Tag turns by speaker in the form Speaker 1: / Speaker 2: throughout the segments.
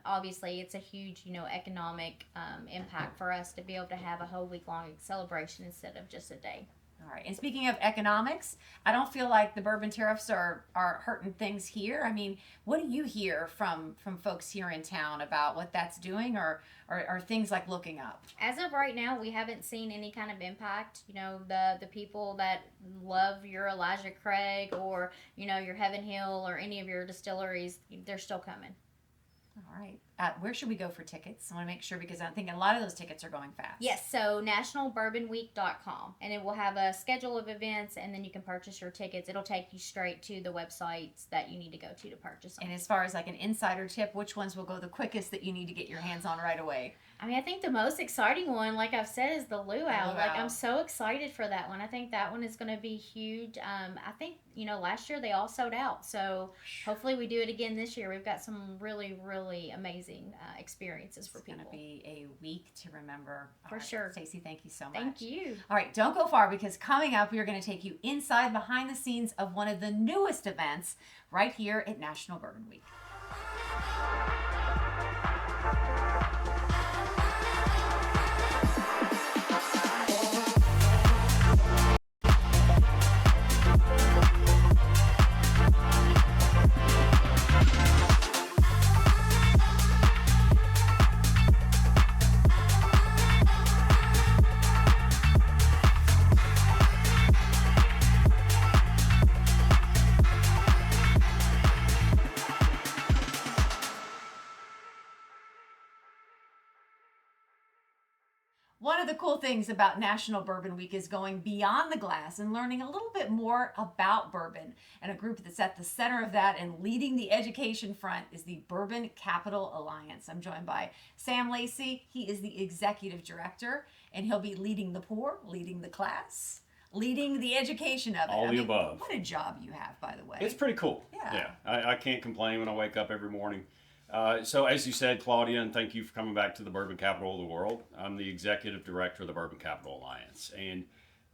Speaker 1: obviously it's a huge, economic impact for us to be able to have a whole week long celebration instead of just a day.
Speaker 2: All right. And speaking of economics, I don't feel like the bourbon tariffs are hurting things here. I mean, what do you hear from folks here in town about what that's doing, or are things like looking up?
Speaker 1: As of right now, we haven't seen any kind of impact. The people that love your Elijah Craig or your Heaven Hill or any of your distilleries, they're still coming.
Speaker 2: All right. Where should we go for tickets? I want to make sure because I'm thinking a lot of those tickets are going fast.
Speaker 1: Yes, so nationalbourbonweek.com, and it will have a schedule of events, and then you can purchase your tickets. It'll take you straight to the websites that you need to go to purchase them.
Speaker 2: And as far as like an insider tip, which ones will go the quickest that you need to get your hands on right away?
Speaker 1: I mean, I think the most exciting one, like I've said, is the luau. Like, I'm so excited for that one. I think that one is going to be huge. I think, last year they all sold out. So hopefully we do it again this year. We've got some really, really amazing experiences for people.
Speaker 2: It's going to be a week to remember.
Speaker 1: For sure.
Speaker 2: Stacey, thank you so much.
Speaker 1: Thank you.
Speaker 2: All right, don't go far because coming up, we are going to take you inside behind the scenes of one of the newest events right here at National Bourbon Week. One of the cool things about National Bourbon Week is going beyond the glass and learning a little bit more about bourbon. And a group that's at the center of that and leading the education front is the Bourbon Capital Alliance. I'm joined by Sam Lacey. He is the executive director, and he'll be leading the pour, leading the class, leading the education of it.
Speaker 3: All the above.
Speaker 2: What a job you have, by the way.
Speaker 3: It's pretty cool.
Speaker 2: Yeah.
Speaker 3: I can't complain when I wake up every morning. So as you said, Claudia, and thank you for coming back to the Bourbon Capital of the World. I'm the executive director of the Bourbon Capital Alliance. And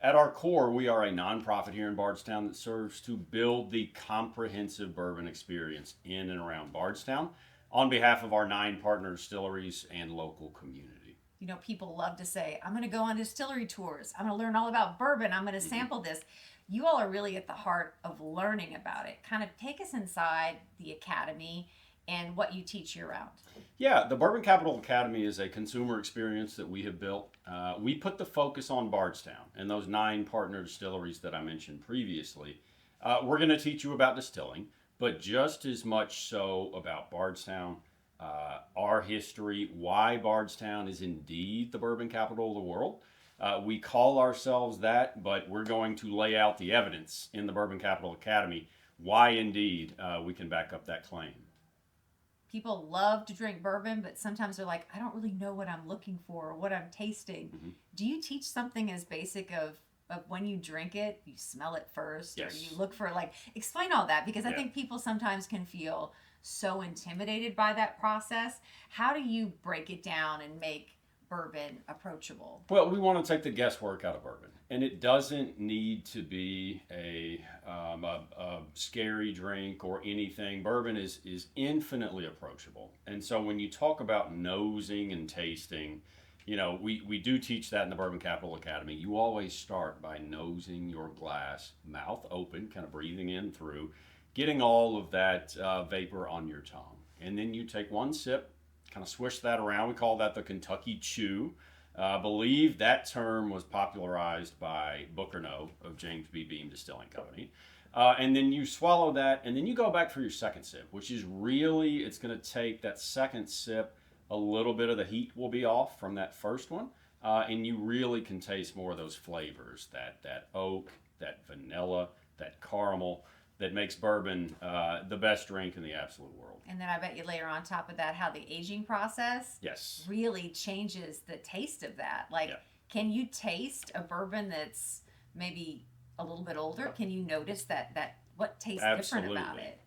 Speaker 3: at our core, we are a nonprofit here in Bardstown that serves to build the comprehensive bourbon experience in and around Bardstown on behalf of our 9 partner distilleries and local community.
Speaker 2: People love to say, I'm going to go on distillery tours. I'm going to learn all about bourbon. I'm going to sample this. You all are really at the heart of learning about it. Kind of take us inside the academy and what you teach year round.
Speaker 3: Yeah, the Bourbon Capital Academy is a consumer experience that we have built. We put the focus on Bardstown and those 9 partner distilleries that I mentioned previously. We're going to teach you about distilling, but just as much so about Bardstown, our history, why Bardstown is indeed the bourbon capital of the world. We call ourselves that, but we're going to lay out the evidence in the Bourbon Capital Academy why indeed we can back up that claim.
Speaker 2: People love to drink bourbon, but sometimes they're like, I don't really know what I'm looking for or what I'm tasting. Mm-hmm. Do you teach something as basic of when you drink it, you smell it first,
Speaker 3: yes,
Speaker 2: or you look for, explain all that? Because I think people sometimes can feel so intimidated by that process. How do you break it down and make bourbon approachable?
Speaker 3: Well, we want to take the guesswork out of bourbon, and it doesn't need to be a scary drink or anything. Bourbon is infinitely approachable, and so when you talk about nosing and tasting, we do teach that in the Bourbon Capital Academy. You always start by nosing your glass, mouth open, kind of breathing in through, getting all of that vapor on your tongue, and then you take one sip, kind of swish that around. We call that the Kentucky Chew. I believe that term was popularized by Booker Noe of James B. Beam Distilling Company. And then you swallow that, and then you go back for your second sip, which is really, it's going to take that second sip, a little bit of the heat will be off from that first one, and you really can taste more of those flavors, that oak, that vanilla, that caramel, that makes bourbon the best drink in the absolute world.
Speaker 2: And then I bet you layer on top of that how the aging process really changes the taste of that. Can you taste a bourbon that's maybe a little bit older? Can you notice that what tastes different about it?